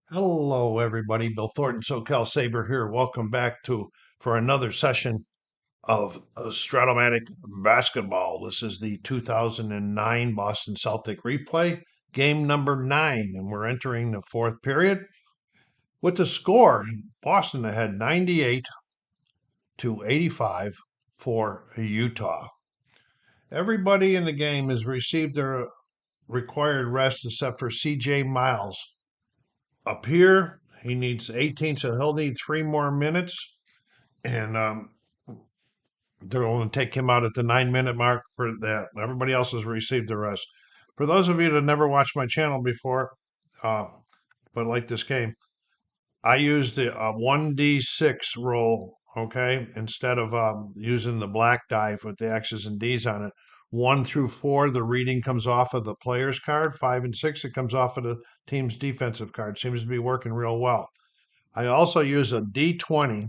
Hello, everybody. Bill Thornton, SoCalsabre here. Welcome back for another session of Strat-O-Matic Basketball. This is the 2009 Boston Celtic replay, game number 9, and we're entering the fourth period with the score. Boston ahead 98-85 for Utah. Everybody in the game has received their required rest except for C.J. Miles. Up here, he needs 18, so he'll need 3 more minutes. And they're going to take him out at the 9 minute mark for that. Everybody else has received the rest. For those of you that never watched my channel before, uh, but like this game, I used the 1D6 roll, okay, instead of using the black die with the X's and D's on it. 1 through 4, the reading comes off of the player's card. 5 and 6, it comes off of the team's defensive card. Seems to be working real well. I also use a D20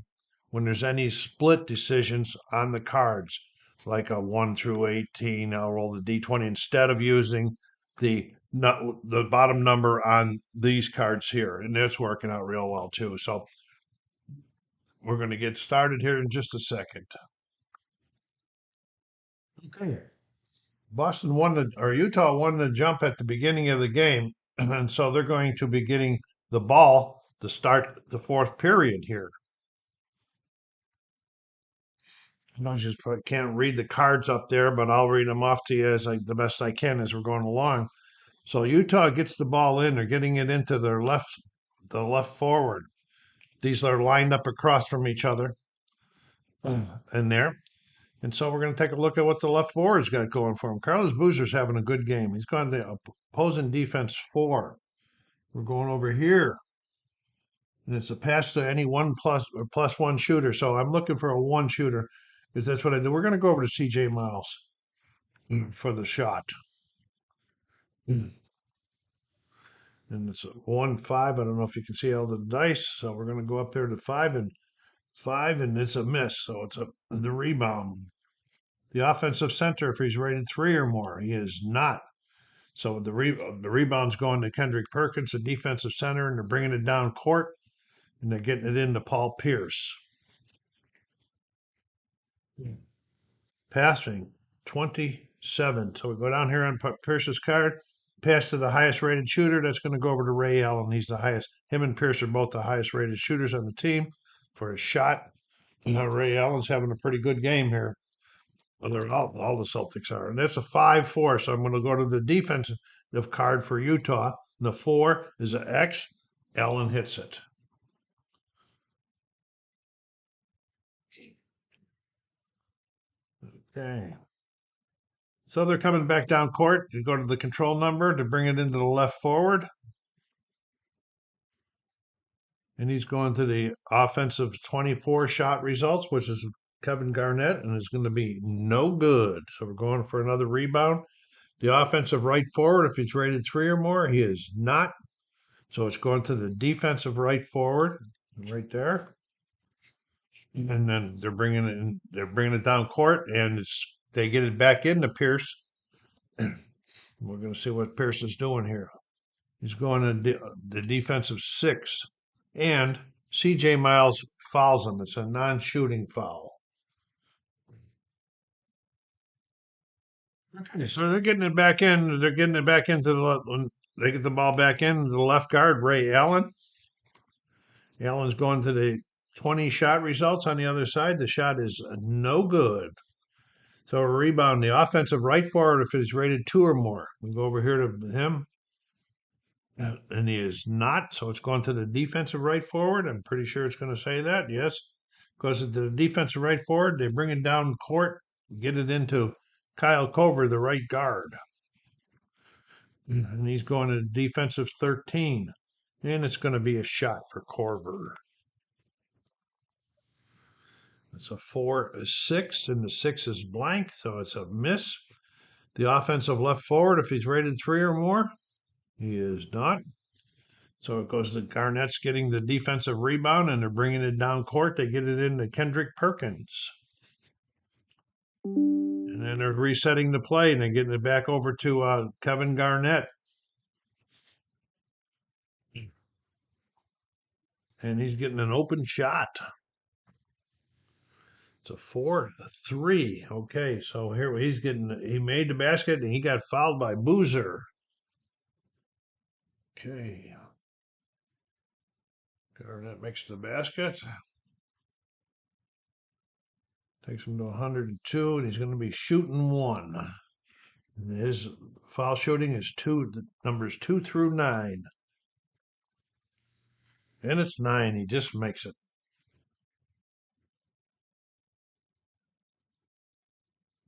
when there's any split decisions on the cards, like a 1 through 18. I'll roll the D20 instead of using the bottom number on these cards here, and that's working out real well too. So we're going to get started here in just a second. Okay. Utah won the jump at the beginning of the game, and so they're going to be getting the ball to start the fourth period here. I just can't read the cards up there, but I'll read them off to you the best I can as we're going along. So Utah gets the ball in. They're getting it into the left forward. These are lined up across from each other in there. And so we're going to take a look at what the left forward's got going for him. Carlos Boozer's having a good game. He's gone to opposing defense 4. We're going over here. And it's a pass to any one plus or plus one shooter. So I'm looking for a one shooter because that's what I do. We're going to go over to CJ Miles for the shot. And it's a 1-5. I don't know if you can see all the dice. So we're going to go up there to 5 and 5, and it's a miss. So it's the rebound. The offensive center, if he's rated 3 or more, he is not. So the rebound's going to Kendrick Perkins, the defensive center, and they're bringing it down court, and they're getting it into Paul Pierce. Passing 27. So we go down here on Pierce's card, pass to the highest rated shooter. That's going to go over to Ray Allen. He's the highest. Him and Pierce are both the highest rated shooters on the team for his shot. Ray Allen's having a pretty good game here. Well, all the Celtics are. And that's a 5-4. So I'm going to go to the defensive card for Utah. The 4 is an X. Allen hits it. Okay. So they're coming back down court. You go to the control number to bring it into the left forward. And he's going to the offensive 24 shot results, which is Kevin Garnett, and it's going to be no good. So we're going for another rebound. The offensive right forward, if he's rated 3 or more, he is not. So it's going to the defensive right forward, right there. And then they're bringing it in, they're bringing it down court, and they get it back into Pierce. We're going to see what Pierce is doing here. He's going to the defensive 6, and C.J. Miles fouls him. It's a non-shooting foul. Okay, so they're getting it back in. They're getting it back into when they get the ball back in. The left guard, Ray Allen. Allen's going to the 20 shot results on the other side. The shot is no good. So a rebound. The offensive right forward, if it's rated 2 or more, we go over here to him. And he is not. So it's going to the defensive right forward. I'm pretty sure it's going to say that. Yes. Because the defensive right forward, they bring it down court, get it into Kyle Cover, the right guard. And he's going to defensive 13. And it's going to be a shot for Corver. It's a 4-6, and the 6 is blank, so it's a miss. The offensive left forward, if he's rated 3 or more, he is not. So it goes to Garnett's getting the defensive rebound, and they're bringing it down court. They get it into Kendrick Perkins. And then they're resetting the play, and they're getting it back over to Kevin Garnett. and he's getting an open shot. It's a 4-3. Okay, so here he made the basket and he got fouled by Boozer. Okay. Garnett makes the basket. Takes him to 102, and he's going to be shooting one. And his foul shooting is numbers 2 through 9. And it's 9. He just makes it.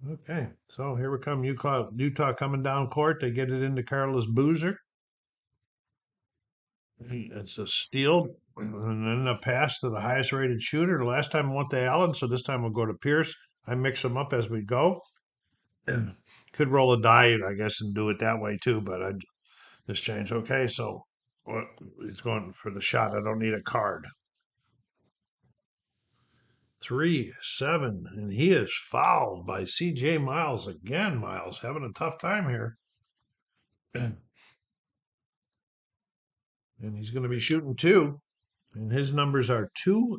Okay, so here we come. Utah coming down court. They get it into Carlos Boozer. It's a steal, and then a pass to the highest rated shooter. The last time I went to Allen, so this time we'll go to Pierce. I mix them up as we go. Could roll a die, I guess, and do it that way too, but I just changed. Okay, so he's going for the shot. I don't need a card. 3-7, and he is fouled by C.J. Miles again. Miles having a tough time here. And he's going to be shooting 2, and his numbers are 2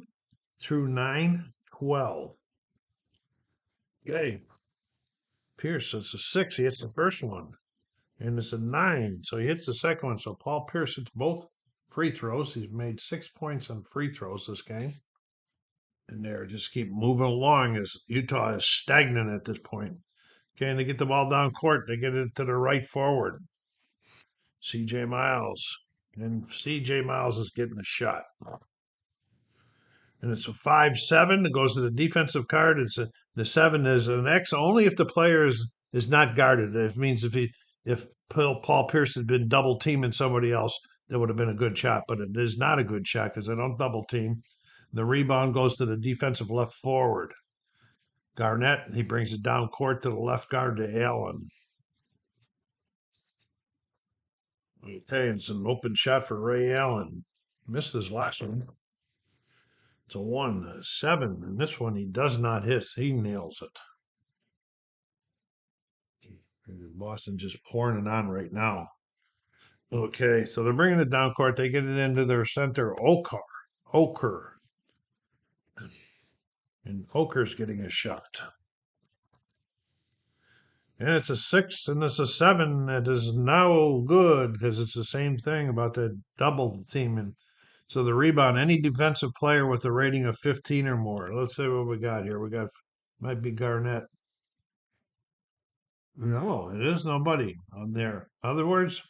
through 9, 12. Okay. Pierce, it's a 6. He hits the first one, and it's a 9, so he hits the second one. So Paul Pierce hits both free throws. He's made 6 points on free throws this game. And there, just keep moving along as Utah is stagnant at this point. Okay, and they get the ball down court. They get it to the right forward. C.J. Miles. And C.J. Miles is getting a shot. And it's a 5-7. It goes to the defensive card. The 7 is an X only if the player is not guarded. It means if Paul Pierce had been double teaming somebody else, that would have been a good shot. But it is not a good shot because they don't double team. The rebound goes to the defensive left forward. Garnett, he brings it down court to the left guard to Allen. Okay, it's an open shot for Ray Allen. Missed his last one. It's a 1-7, and this one he does not hit. He nails it. Boston just pouring it on right now. Okay, so they're bringing it down court. They get it into their center, Oker. And Oker's getting a shot. And it's a 6 and it's a 7 that is no good because it's the same thing about the double teaming. So the rebound, any defensive player with a rating of 15 or more. Let's see what we got here. Might be Garnett. No, it is nobody on there. In other words,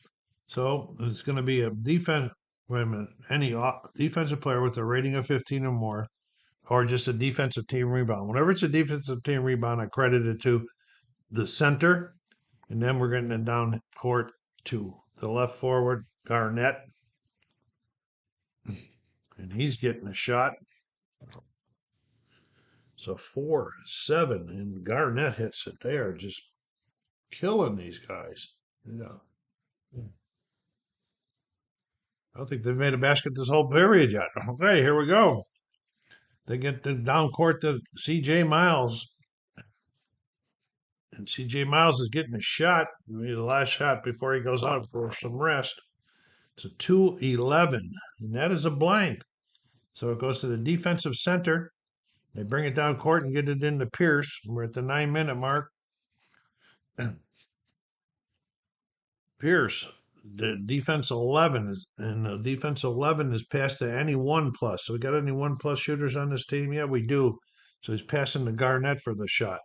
so it's going to be a defense. Wait a minute. Any defensive player with a rating of 15 or more, or just a defensive team rebound. Whenever it's a defensive team rebound, I credit it to the center, and then we're getting it down court to the left forward, Garnett. And he's getting a shot. So 4-7, and Garnett hits it. They are just killing these guys. Yeah. I don't think they've made a basket this whole period yet. Okay, here we go. They get the down court to C.J. Miles. And C.J. Miles is getting a shot. The last shot before he goes out for some rest. It's a 2-11, and that is a blank. So it goes to the defensive center. They bring it down court and get it into Pierce. We're at the 9-minute mark. Pierce, the defense 11 is passed to any 1+. So we got any 1+ shooters on this team? Yeah, we do. So he's passing to Garnett for the shot.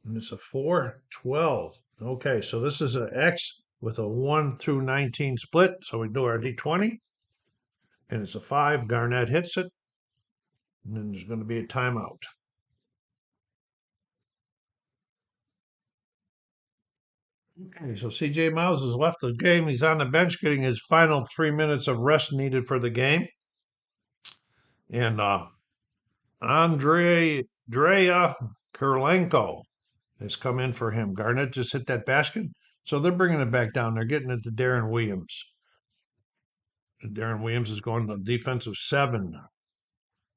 And it's a 4-12. Okay, so this is an X with a 1 through 19 split. So we do our D20. And it's a 5. Garnett hits it. And then there's going to be a timeout. Okay, so C.J. Miles has left the game. He's on the bench getting his final 3 minutes of rest needed for the game. And Andrea Kurlenko has come in for him. Garnett just hit that basket. So they're bringing it back down. They're getting it to Darren Williams. And Darren Williams is going to defensive 7.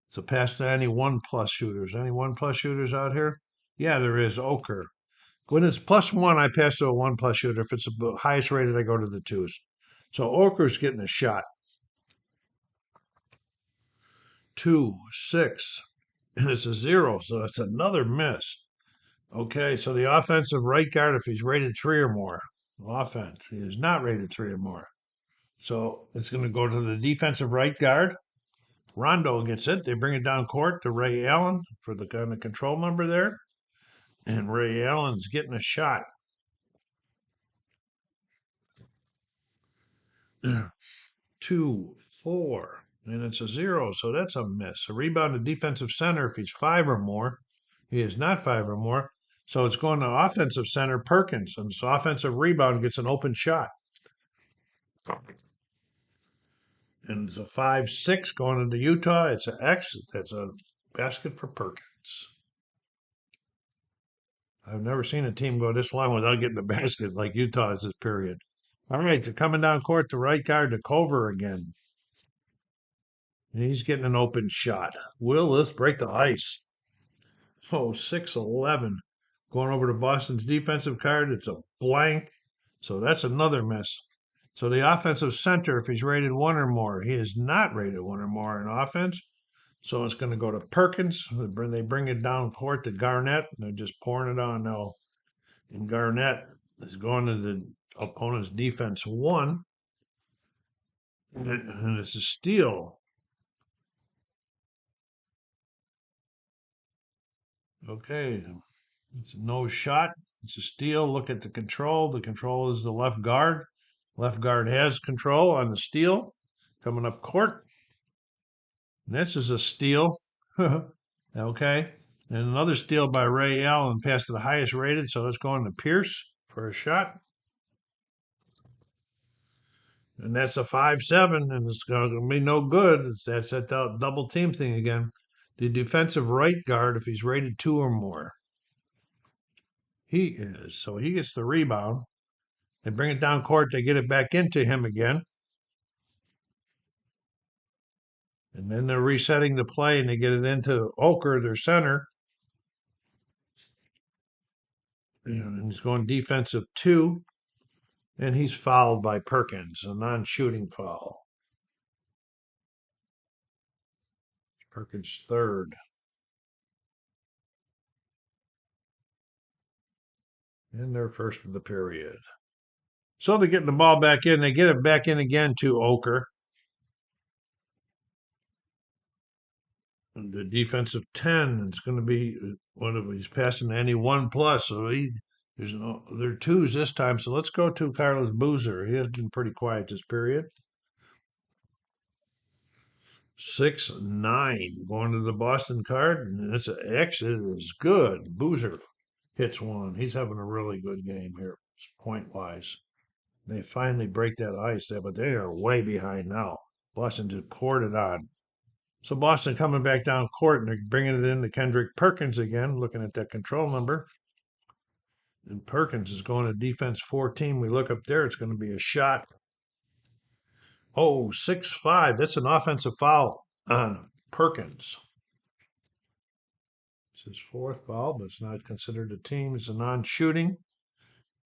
So pass to any 1+ shooters. Any 1+ shooters out here? Yeah, there is. Oker. When it's +1, I pass to a 1+ shooter. If it's the highest rated, I go to the 2s. So Oker's getting a shot. 2, 6, and it's a 0, so it's another miss. Okay, so the offensive right guard, if he's rated 3 or more, offense, he is not rated 3 or more. So it's going to go to the defensive right guard. Rondo gets it. They bring it down court to Ray Allen for the kind of control number there. And Ray Allen's getting a shot. 2, 4, and it's a 0, so that's a miss. A rebound to defensive center if he's 5 or more. He is not 5 or more. So it's going to offensive center Perkins, and this offensive rebound gets an open shot. And it's a 5-6 going into Utah. It's an X. That's a basket for Perkins. I've never seen a team go this long without getting the basket like Utah is this period. All right, they're coming down court to right guard to Cover again. And he's getting an open shot. Will this break the ice? Oh, 6-11. Going over to Boston's defensive card, it's a blank. So that's another miss. So the offensive center, if he's rated 1 or more, he is not rated 1 or more in offense. So it's going to go to Perkins. They bring it down court to Garnett. And they're just pouring it on now. And Garnett is going to the opponent's defense 1. And it's a steal. Okay. It's a no shot. It's a steal. Look at the control. The control is the left guard. Left guard has control on the steal. Coming up court. And this is a steal. Okay. And another steal by Ray Allen, past to the highest rated. So let's go on to Pierce for a shot. And that's a 5-7, and it's going to be no good. That's that double team thing again. The defensive right guard, if he's rated 2 or more, he is. So he gets the rebound. They bring it down court. They get it back into him again. And then they're resetting the play, and they get it into Oker, their center. And he's going defensive 2. And he's fouled by Perkins, a non-shooting foul. Perkins' third. And their first of the period. So they're getting the ball back in. They get it back in again to Oker. The defensive 10, it's going to be he's passing any 1+, so there are 2s this time. So let's go to Carlos Boozer. He has been pretty quiet this period. 6-9 going to the Boston card, and it's an X. It is good. Boozer hits 1. He's having a really good game here, point wise. They finally break that ice there, but they are way behind now. Boston just poured it on. So Boston coming back down court, and they're bringing it into Kendrick Perkins again, looking at that control number. And Perkins is going to defense 14. We look up there, it's going to be a shot. Oh, 6-5. That's an offensive foul on Perkins. It's his 4th foul, but it's not considered a team. It's a non-shooting.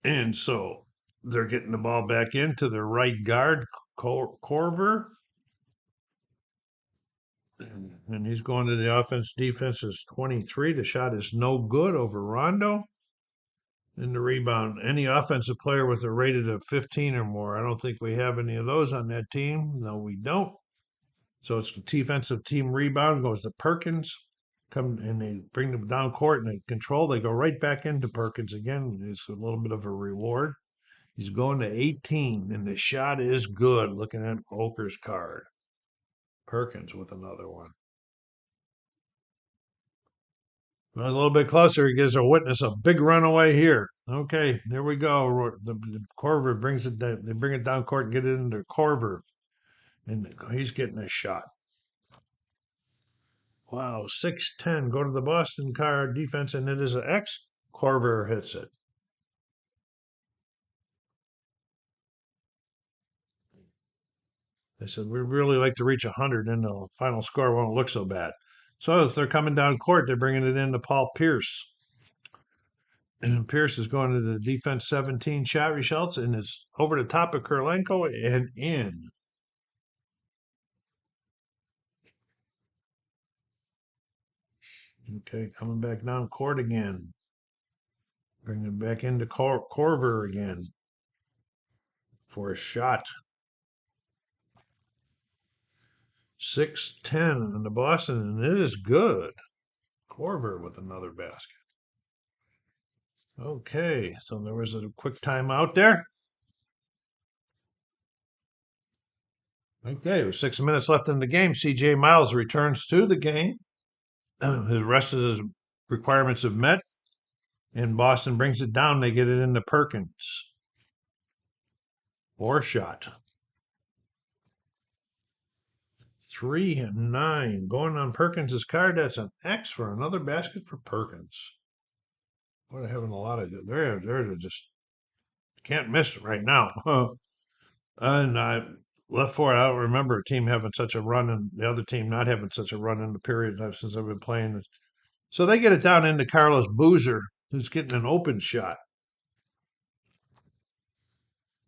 And so they're getting the ball back into their right guard, Corver. And he's going to the offense. Defense is 23. The shot is no good over Rondo. And the rebound, any offensive player with a rated of 15 or more. I don't think we have any of those on that team. No, we don't. So it's the defensive team rebound goes to Perkins. Come and they bring them down court and they control. They go right back into Perkins again. It's a little bit of a reward. He's going to 18, and the shot is good. Looking at Oker's card. Perkins with another one. A little bit closer, he gives a witness a big runaway here. Okay, there we go. The Corver brings it down. They bring it down court and get it into Corver. And he's getting a shot. Wow, 6-10. Go to the Boston card defense, and it is an X. Corver hits it. They said, we really like to reach 100, and the final score won't look so bad. So if they're coming down court, they're bringing it into Paul Pierce. And Pierce is going to the defense 17 shot results and it's over the top of Kurlenko and in. Okay, coming back down court again. Bringing back into Corver again for a shot. 6-10 on the Boston, and it is good. Corver with another basket. Okay, so there was a quick timeout there. Okay, with 6 minutes left in the game, C.J. Miles returns to the game. The rest of his requirements have met, and Boston brings it down. They get it into Perkins. 4 shot. 3-9. Going on Perkins' card. That's an X for another basket for Perkins. Boy, they're having a lot of good. They're just can't miss right now. And I left for it. I don't remember a team having such a run and the other team not having such a run in the period since I've been playing this. So they get it down into Carlos Boozer, who's getting an open shot.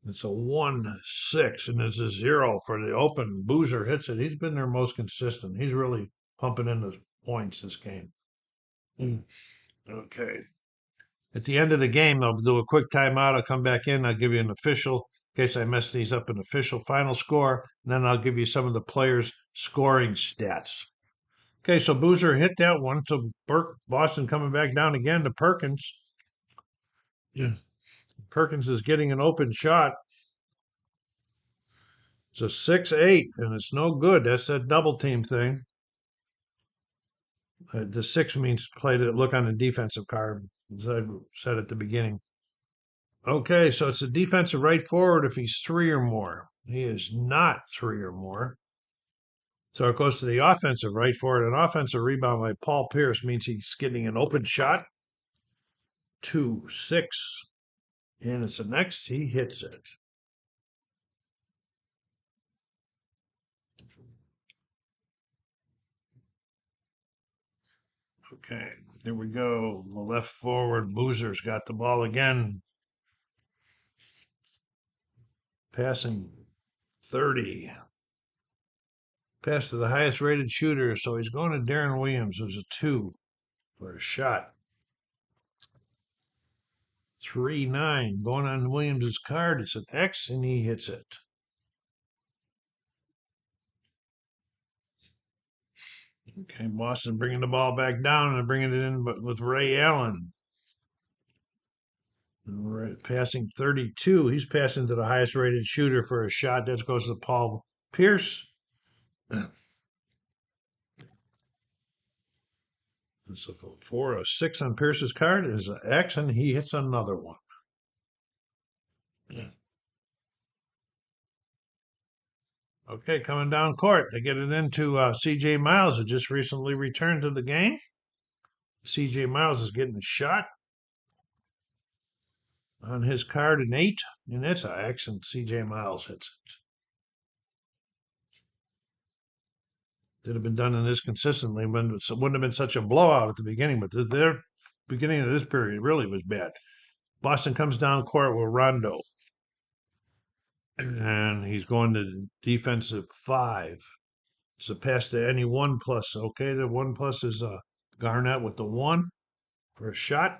It's a 1-6, and it's a 0 for the open. Boozer hits it. He's been their most consistent. He's really pumping in those points this game. Okay. At the end of the game, I'll do a quick timeout. I'll come back in. I'll give you an official, in case I mess these up, an official final score. And then I'll give you some of the players' scoring stats. Okay, so Boozer hit that one. So Boston coming back down again to Perkins. Yeah. Perkins is getting an open shot. It's a 6-8, and it's no good. That's that double team thing. The 6 means play to look on the defensive card, as I said at the beginning. Okay, so it's a defensive right forward if he's 3 or more. He is not 3 or more. So it goes to the offensive right forward. An offensive rebound by Paul Pierce means he's getting an open shot. 2-6. And it's the next, he hits it. Okay, here we go. The left forward, Boozer's got the ball again. Passing 30. Pass to the highest rated shooter, so he's going to Darren Williams, who's a 2 for a shot. 3-9. Going on Williams' card, it's an X, and he hits it. Okay, Boston bringing the ball back down and bringing it in with Ray Allen. Passing 32. He's passing to the highest rated shooter for a shot. That goes to Paul Pierce. It's a 6 on Pierce's card is an X, and he hits another one. Okay, coming down court. They get it into C.J. Miles, who just recently returned to the game. C.J. Miles is getting a shot. On his card, an 8, and that's an X, and C.J. Miles hits it. They'd have been done in this consistently, it wouldn't have been such a blowout at the beginning, but their beginning of this period really was bad. Boston comes down court with Rondo, and he's going to defensive 5. It's a pass to any 1+. Okay, the 1+ is Garnett with the 1 for a shot.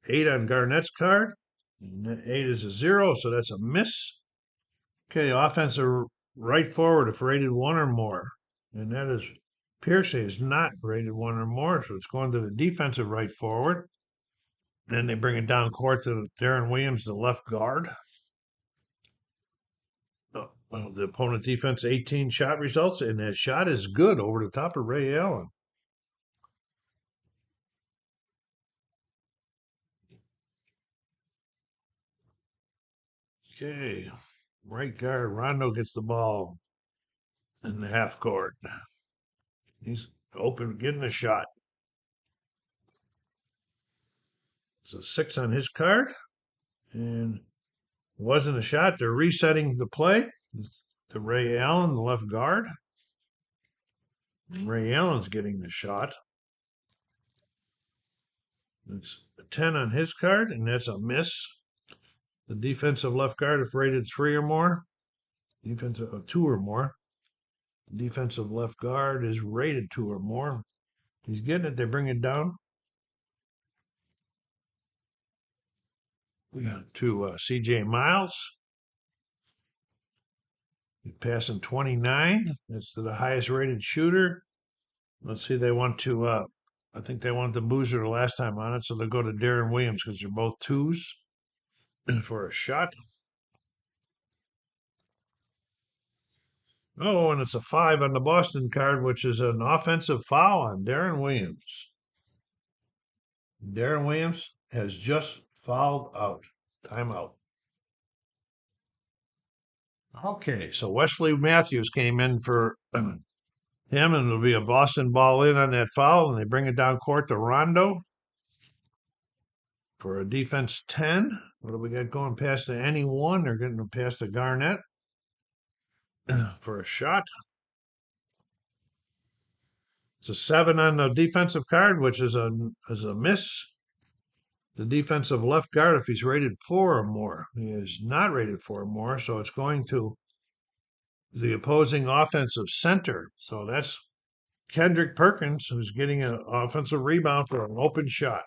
8 on Garnett's card. And 8 is a 0, so that's a miss. Okay, offensive right forward if rated 1 or more. And that is Pierce is not rated 1 or more, so it's going to the defensive right forward. Then they bring it down court to Darren Williams, the left guard. The opponent defense 18 shot results, and that shot is good over the top of Ray Allen. Okay, right guard Rondo gets the ball in the half court. He's open, getting a shot. It's a 6 on his card, and wasn't a shot. They're resetting the play to Ray Allen, the left guard. Ray Allen's getting the shot. It's a 10 on his card, and that's a miss. The defensive left guard, if rated 3 or more, defensive 2 or more. Defensive left guard is rated 2 or more. He's getting it. They bring it down to C.J. Miles. He's passing 29. That's the highest rated shooter. Let's see. They want to. I think they want the boozer the last time on it, so they'll go to Darren Williams because they're both 2s for a shot. Oh, and it's a 5 on the Boston card, which is an offensive foul on Darren Williams. Darren Williams has just fouled out. Timeout. Okay, so Wesley Matthews came in for him, and it'll be a Boston ball in on that foul, and they bring it down court to Rondo for a defense 10. What do we got going past to anyone? They're getting past to Garnett for a shot. It's a 7 on the defensive card, which is a miss. The defensive left guard, if he's rated 4 or more, he is not rated 4 or more, so it's going to the opposing offensive center. So that's Kendrick Perkins, who's getting an offensive rebound for an open shot.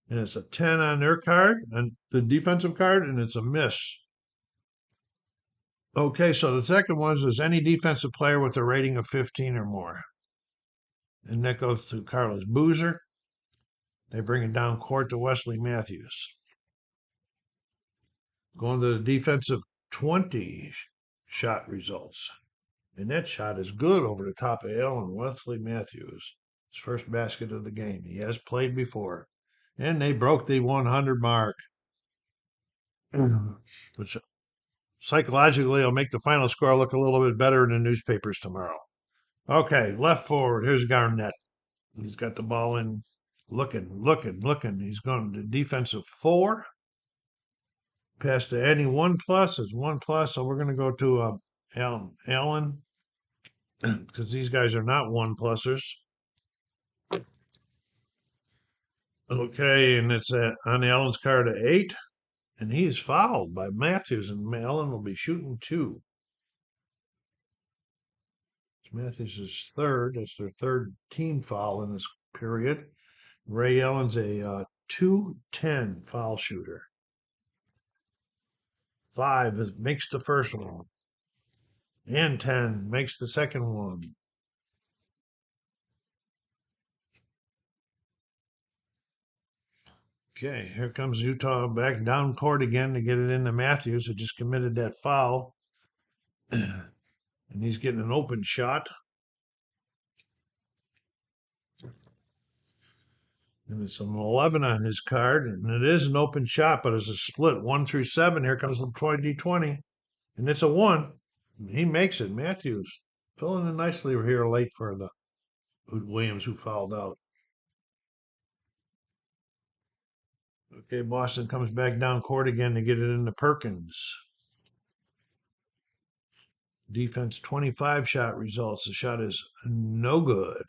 And it's a 10 on their card, and the defensive card, and it's a miss. Okay, so the second one is any defensive player with a rating of 15 or more. And that goes to Carlos Boozer. They bring it down court to Wesley Matthews. Going to the defensive 20 shot results. And that shot is good over the top of Allen Wesley Matthews. His first basket of the game. He has played before. And they broke the 100 mark. Which psychologically will make the final score look a little bit better in the newspapers tomorrow. Okay, left forward. Here's Garnett. He's got the ball in, looking. He's going to defensive 4. Pass to Eddie 1+ is 1+. So we're going to go to Allen because these guys are not 1+ers. Okay, and it's on Allen's card at 8. And he is fouled by Matthews, and Allen will be shooting 2. Matthews is 3rd. That's their 3rd team foul in this period. Ray Allen's a 2-10 foul shooter. 5 makes the first one. And 10 makes the second one. Okay, here comes Utah back down court again to get it into Matthews, who just committed that foul. And he's getting an open shot. And it's an 11 on his card, and it is an open shot, but it's a split 1 through 7. Here comes the D20, and it's a 1. He makes it. Matthews filling in nicely here late for the Williams, who fouled out. Okay, Boston comes back down court again to get it into Perkins. Defense 25 shot results. The shot is no good.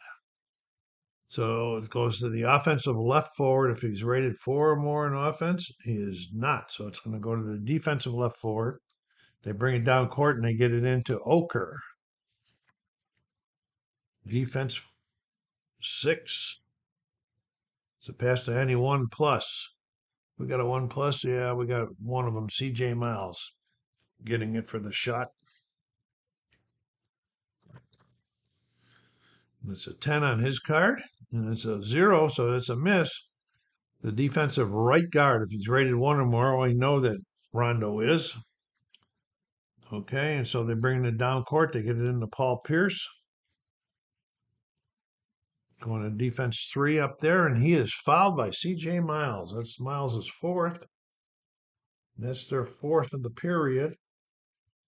So it goes to the offensive left forward. If he's rated 4 or more in offense, he is not. So it's going to go to the defensive left forward. They bring it down court and they get it into Oker. Defense 6. It's a pass to any 1+. We got a 1+. Yeah, we got one of them, C.J. Miles, getting it for the shot. It's a 10 on his card, and it's a 0, so it's a miss. The defensive right guard, if he's rated 1 or more, we know that Rondo is. Okay, and so they're bringing it down court. They get it into Paul Pierce. Going to defense 3 up there, and he is fouled by C.J. Miles. That's Miles' 4th. That's their 4th of the period.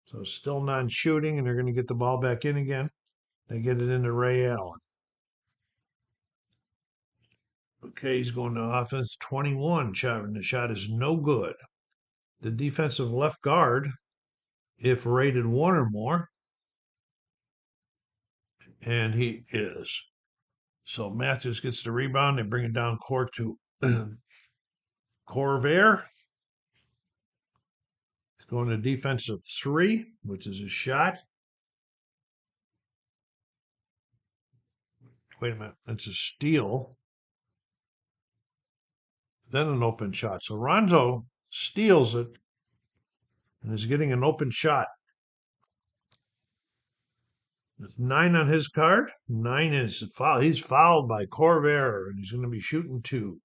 So still non-shooting, and they're going to get the ball back in again. They get it into Ray Allen. Okay, he's going to offense 21 shot, and the shot is no good. The defensive left guard, if rated 1 or more, And he is. So Matthews gets the rebound. They bring it down court to Corvair. He's going to defensive 3, which is a shot. Wait a minute. That's a steal. Then an open shot. So Ronzo steals it and is getting an open shot. It's 9 on his card. 9 is foul. He's fouled by Corvair, and he's going to be shooting 2.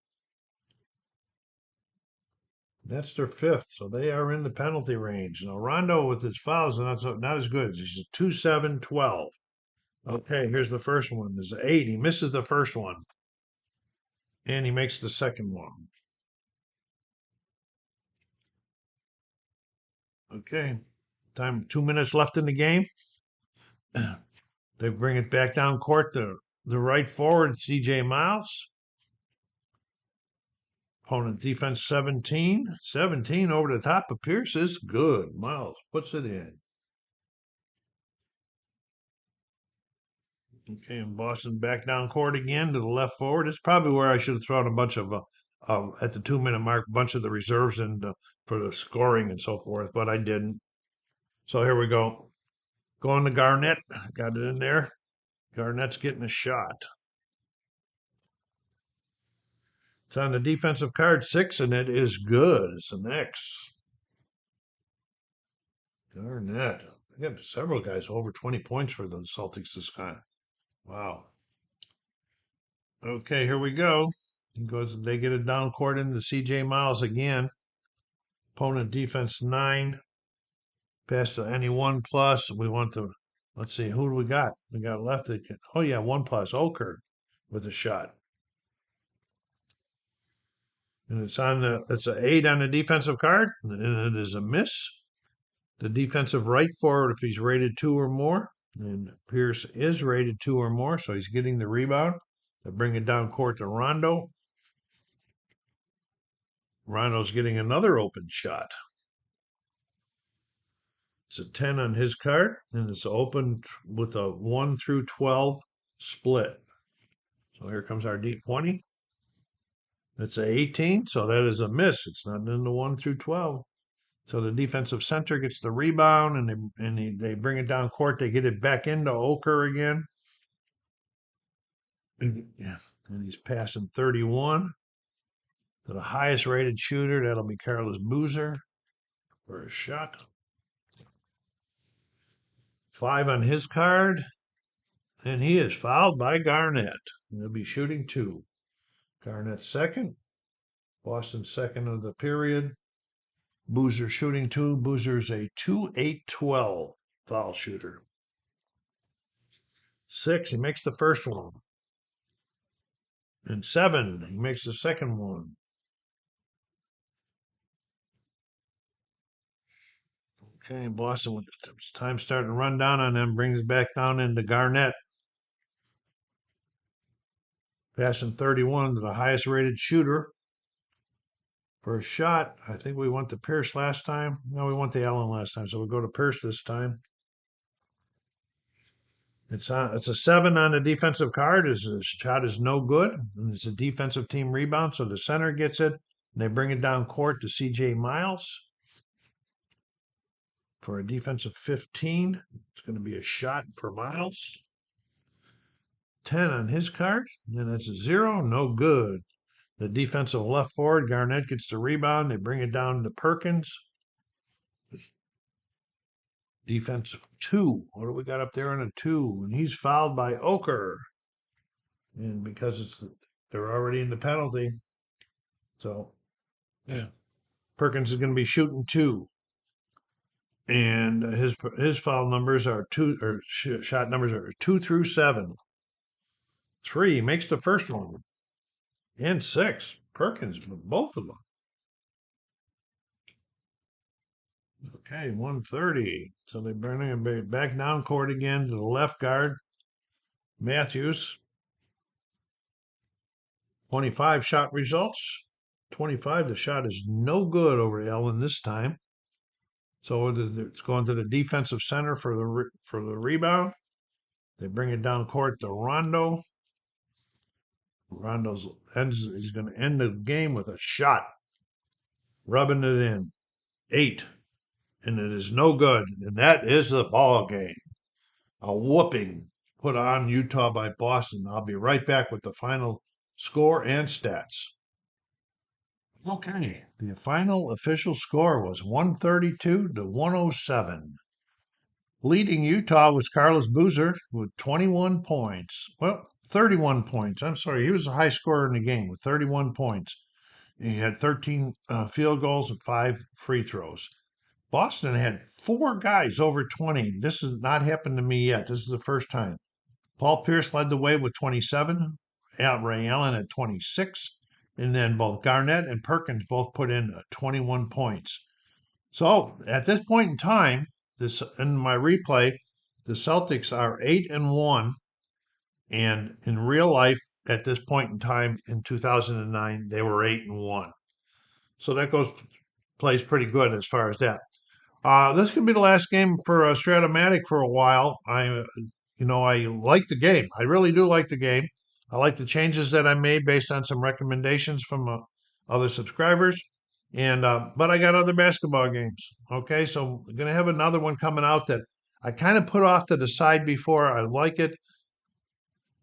That's their 5th, so they are in the penalty range. Now Rondo with his fouls not as good. He's a 2-7-12. Okay, here's the first one. There's an 8. He misses the first one, and he makes the second one. Okay, 2 minutes left in the game. They bring it back down court to the right forward, CJ Miles. Opponent defense 17. 17 over the top of Pierce is good. Miles puts it in. Okay, and Boston back down court again to the left forward. It's probably where I should have thrown a bunch of, at the 2-minute mark, a bunch of the reserves in for the scoring and so forth, but I didn't. So here we go. Going to Garnett. Got it in there. Garnett's getting a shot. It's on the defensive card 6, and it is good. It's an X. Garnett. I got several guys over 20 points for the Celtics this time. Wow. Okay, here we go. They get it down court into CJ Miles again. Opponent defense 9. Pass to any 1+. We want to, let's see, who do we got? We got left. Oh, yeah, 1+. Oker with a shot. And it's an 8 on the defensive card, and it is a miss. The defensive right forward, if he's rated 2 or more, and Pierce is rated 2 or more, so he's getting the rebound. They bring it down court to Rondo. Rondo's getting another open shot. It's a 10 on his card, and it's open with a 1 through 12 split. So here comes our deep 20. It's a 18, so that is a miss. It's not in the 1 through 12. So the defensive center gets the rebound, and they bring it down court. They get it back into Oker again. Yeah, and he's passing 31 to the highest rated shooter. That'll be Carlos Boozer for a shot. 5 on his card, and he is fouled by Garnett. He'll be shooting 2. Garnett second. Boston second of the period. Boozer shooting 2. Boozer's a 2-8-12 foul shooter. 6, he makes the first one. And 7, he makes the second one. Okay, Boston, with time starting to run down on them, brings it back down into Garnett. Passing 31 to the highest rated shooter. For a shot, I think we went to Pierce last time. No, we went to Allen last time, so we'll go to Pierce this time. It's a 7 on the defensive card. His shot is no good, and it's a defensive team rebound, so the center gets it. They bring it down court to CJ Miles for a defensive 15. It's going to be a shot for Miles. 10 on his card, and then it's a 0, no good. The defensive left forward, Garnett gets the rebound. They bring it down to Perkins. Defensive 2. What do we got up there on a 2? And he's fouled by Oker. And because they're already in the penalty. So, yeah. Perkins is going to be shooting 2. And his foul numbers are 2, or shot numbers are 2 through 7. 3 makes the first one. And 6. Perkins, both of them. Okay, 130. So they bring it back down court again to the left guard. Matthews. 25 shot results. 25, the shot is no good over Allen this time. So it's going to the defensive center for the rebound. They bring it down court to Rondo. He's going to end the game with a shot, rubbing it in. 8. And it is no good. And that is the ball game. A whooping put on Utah by Boston. I'll be right back with the final score and stats. Okay, the final official score was 132 to 107. Leading Utah was Carlos Boozer with 21 points. Well, 31 points. I'm sorry, he was the high scorer in the game with 31 points. He had 13 field goals and 5 free throws. Boston had 4 guys over 20. This has not happened to me yet. This is the first time. Paul Pierce led the way with 27. Ray Allen at 26. And then both Garnett and Perkins both put in 21 points. So at this point in time, in my replay, the Celtics are 8-1. And in real life, at this point in time in 2009, they were 8-1. So that plays pretty good as far as that. This could be the last game for Strat-O-Matic for a while. I like the game. I really do like the game. I like the changes that I made based on some recommendations from other subscribers. And but I got other basketball games. Okay, so I'm gonna have another one coming out that I kind of put off to the side before. I like it,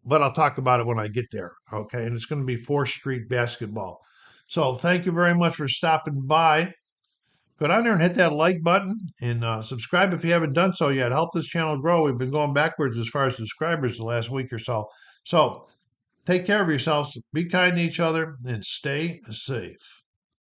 but I'll talk about it when I get there. Okay, and it's going to be 4th Street basketball. So thank you very much for stopping by. Go down there and hit that like button and subscribe if you haven't done so yet. Help this channel grow. We've been going backwards as far as subscribers the last week or so. So take care of yourselves, be kind to each other, and stay safe.